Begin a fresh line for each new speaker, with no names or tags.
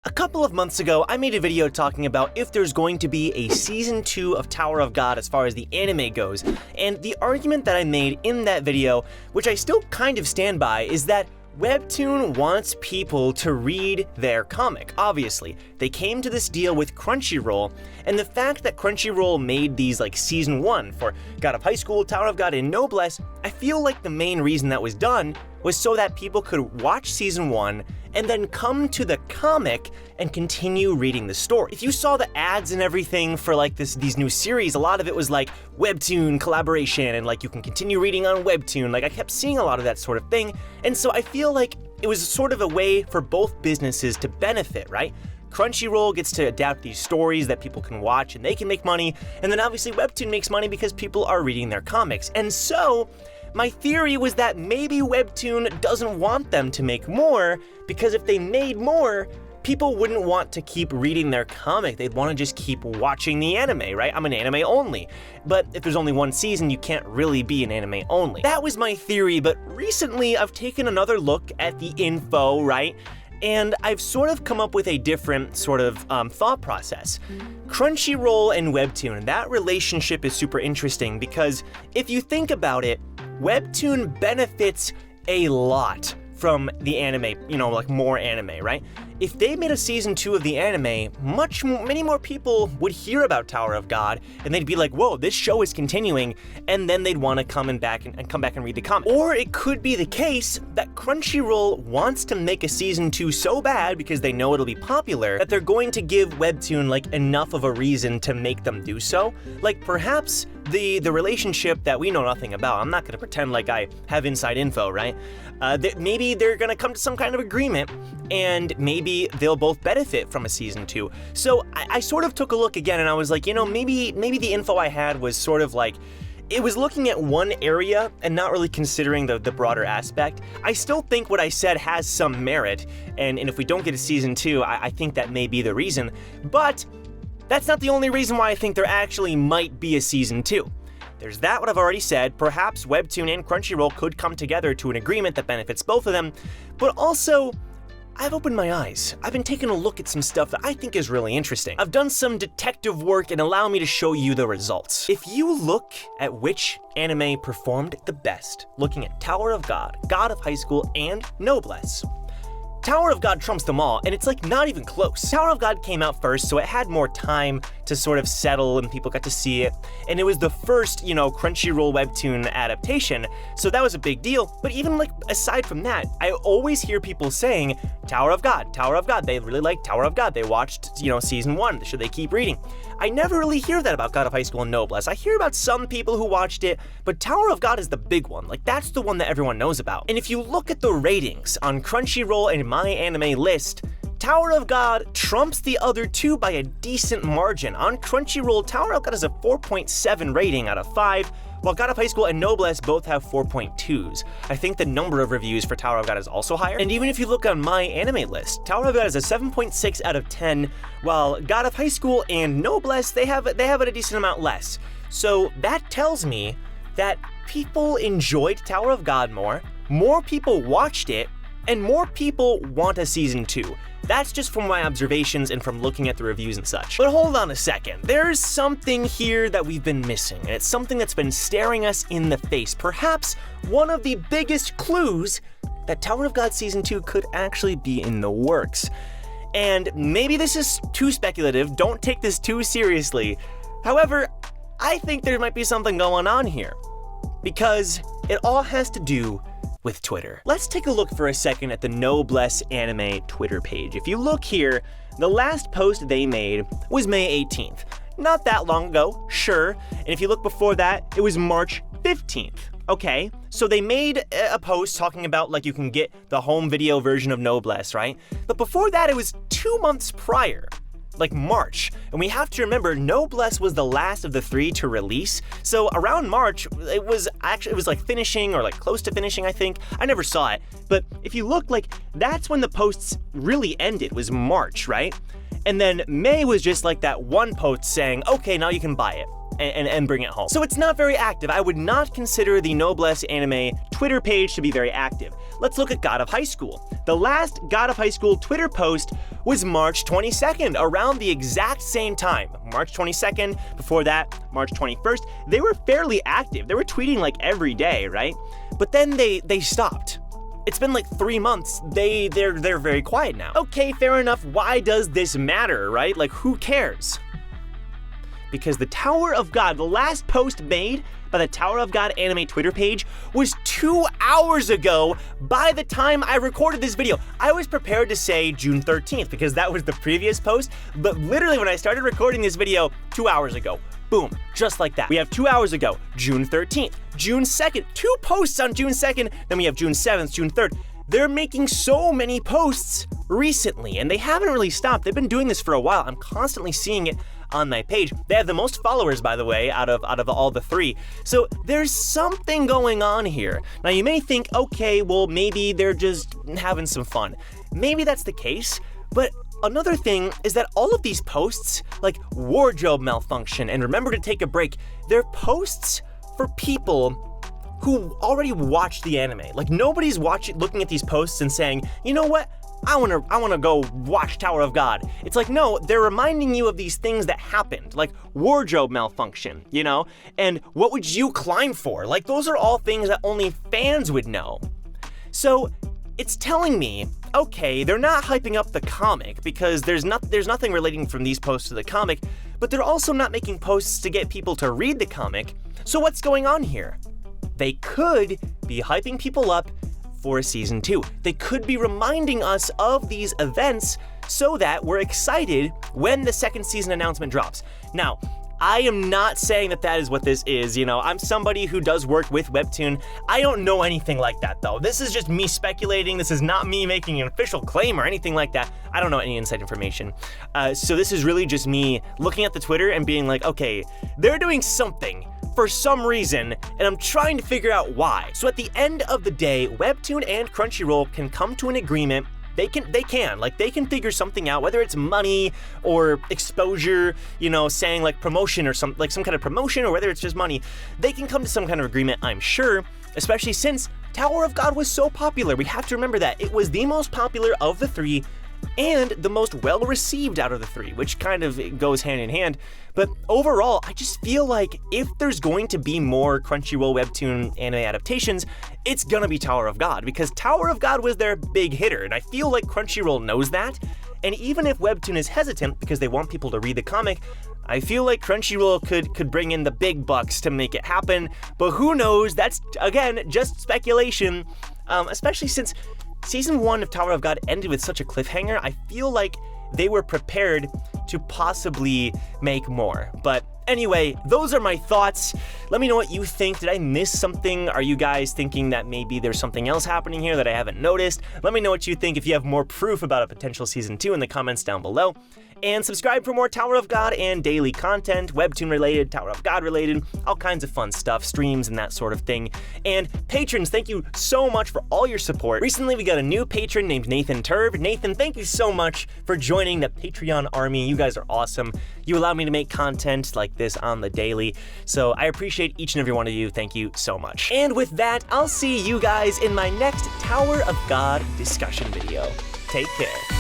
A couple of months ago, I made a video talking about if there's going to be a Season 2 of Tower of God as far as the anime goes, and the argument that I made in that video, which I still kind of stand by, is that Webtoon wants people to read their comic, obviously. They came to this deal with Crunchyroll, and the fact that Crunchyroll made these like Season 1 for God of High School, Tower of God, and Noblesse, I feel like the main reason that was done was so that people could watch Season 1 and then come to the comic and continue reading the story. If you saw the ads and everything for like these new series, a lot of it was like Webtoon collaboration and like you can continue reading on Webtoon. Like I kept seeing a lot of that sort of thing. And so I feel like it was sort of a way for both businesses to benefit, right? Crunchyroll gets to adapt these stories that people can watch and they can make money. And then obviously Webtoon makes money because people are reading their comics. And so my theory was that maybe Webtoon doesn't want them to make more, because if they made more, people wouldn't want to keep reading their comic. They'd want to just keep watching the anime, right? I'm an anime only. But if there's only one season, you can't really be an anime only. That was my theory, but recently I've taken another look at the info, right? And I've sort of come up with a different sort of thought process. Crunchyroll and Webtoon, that relationship is super interesting because if you think about it, Webtoon benefits a lot from the anime, like more anime, right? If they made a Season 2 of the anime, many more people would hear about Tower of God, and they'd be like, whoa, this show is continuing, and then they'd want to come back and read the comic. Or it could be the case that Crunchyroll wants to make a Season 2 so bad because they know it'll be popular, that they're going to give Webtoon like enough of a reason to make them do so. Like perhaps the relationship that we know nothing about, I'm not gonna pretend like I have inside info, right? Maybe they're gonna come to some kind of agreement, and maybe they'll both benefit from a Season 2. So I sort of took a look again and I was like, maybe the info I had was sort of like, it was looking at one area and not really considering the broader aspect. I still think what I said has some merit, and if we don't get a Season 2, I think that may be the reason, but that's not the only reason why I think there actually might be a Season 2. There's that, what I've already said. Perhaps Webtoon and Crunchyroll could come together to an agreement that benefits both of them, but also, I've opened my eyes. I've been taking a look at some stuff that I think is really interesting. I've done some detective work and allow me to show you the results. If you look at which anime performed the best, looking at Tower of God, God of High School, and Noblesse, Tower of God trumps them all, and it's like not even close. Tower of God came out first, so it had more time to sort of settle and people got to see it. And it was the first, Crunchyroll Webtoon adaptation, so that was a big deal. But even like aside from that, I always hear people saying, Tower of God, they really like Tower of God. They watched, Season 1, should they keep reading? I never really hear that about God of High School and Noblesse. I hear about some people who watched it, but Tower of God is the big one. Like, that's the one that everyone knows about. And if you look at the ratings on Crunchyroll and My Anime List, Tower of God trumps the other two by a decent margin. On Crunchyroll, Tower of God has a 4.7 rating out of 5, while God of High School and Noblesse both have 4.2s. I think the number of reviews for Tower of God is also higher. And even if you look on My Anime List, Tower of God is a 7.6 out of 10, while God of High School and Noblesse, they have it a decent amount less. So that tells me that people enjoyed Tower of God more people watched it, and more people want a Season 2. That's just from my observations and from looking at the reviews and such. But hold on a second. There's something here that we've been missing, and it's something that's been staring us in the face. Perhaps one of the biggest clues that Tower of God Season 2 could actually be in the works. And maybe this is too speculative, don't take this too seriously. However, I think there might be something going on here, because it all has to do with Twitter. Let's take a look for a second at the Noblesse Anime Twitter page. If you look here, the last post they made was May 18th. Not that long ago, sure. And if you look before that, it was March 15th. Okay, so they made a post talking about like you can get the home video version of Noblesse, right? But before that, it was 2 months prior, like March. And we have to remember, Noblesse was the last of the 3 to release. So around March, it was like finishing or like close to finishing, I think. I never saw it. But if you look, like that's when the posts really ended, was March, right? And then May was just like that one post saying, okay, now you can buy it. and bring it home. So it's not very active. I would not consider the Noblesse Anime Twitter page to be very active. Let's look at God of High School. The last God of High School Twitter post was March 22nd, around the exact same time. March 22nd, before that, March 21st. They were fairly active. They were tweeting like every day, right? But then they stopped. It's been like 3 months. They're very quiet now. Okay, fair enough. Why does this matter, right? Like, who cares? Because the Tower of God, the last post made by the Tower of God anime Twitter page was 2 hours ago by the time I recorded this video. I was prepared to say June 13th because that was the previous post, but literally when I started recording this video 2 hours ago, boom, just like that. We have 2 hours ago, June 13th, June 2nd, 2 posts on June 2nd, then we have June 7th, June 3rd. They're making so many posts recently, and they haven't really stopped. They've been doing this for a while. I'm constantly seeing it on my page. They have the most followers, by the way, out of all the 3. So there's something going on here. Now you may think, okay, well maybe they're just having some fun. Maybe that's the case, but another thing is that all of these posts, like wardrobe malfunction and remember to take a break, they're posts for people who already watched the anime. Like nobody's looking at these posts and saying, you know what? I wanna go watch Tower of God. It's like, no, they're reminding you of these things that happened, like wardrobe malfunction, you know? And what would you climb for? Like those are all things that only fans would know. So it's telling me, okay, they're not hyping up the comic because there's nothing relating from these posts to the comic, but they're also not making posts to get people to read the comic. So what's going on here? They could be hyping people up for a season 2. They could be reminding us of these events so that we're excited when the second season announcement drops. Now, I am not saying that is what this is, you know, I'm somebody who does work with Webtoon. I don't know anything like that though. This is just me speculating. This is not me making an official claim or anything like that. I don't know any inside information. So this is really just me looking at the Twitter and being like, okay, they're doing something for some reason, and I'm trying to figure out why. So at the end of the day, Webtoon and Crunchyroll can come to an agreement. They can figure something out, whether it's money or exposure, you know, saying like promotion or some kind of promotion, or whether it's just money. They can come to some kind of agreement, I'm sure, especially since Tower of God was so popular. We have to remember that. It was the most popular of the 3 and the most well-received out of the 3, which kind of goes hand in hand. But overall, I just feel like if there's going to be more Crunchyroll Webtoon anime adaptations, it's gonna be Tower of God, because Tower of God was their big hitter, and I feel like Crunchyroll knows that. And even if Webtoon is hesitant because they want people to read the comic, I feel like Crunchyroll could bring in the big bucks to make it happen, but who knows? That's, again, just speculation, especially since Season 1 of Tower of God ended with such a cliffhanger. I feel like they were prepared to possibly make more. But anyway, those are my thoughts. Let me know what you think. Did I miss something? Are you guys thinking that maybe there's something else happening here that I haven't noticed? Let me know what you think if you have more proof about a potential Season 2 in the comments down below. And subscribe for more Tower of God and daily content, Webtoon related, Tower of God related, all kinds of fun stuff, streams and that sort of thing. And patrons, thank you so much for all your support. Recently, we got a new patron named Nathan Turb. Nathan, thank you so much for joining the Patreon army. You guys are awesome. You allow me to make content like this on the daily. So I appreciate each and every one of you. Thank you so much. And with that, I'll see you guys in my next Tower of God discussion video. Take care.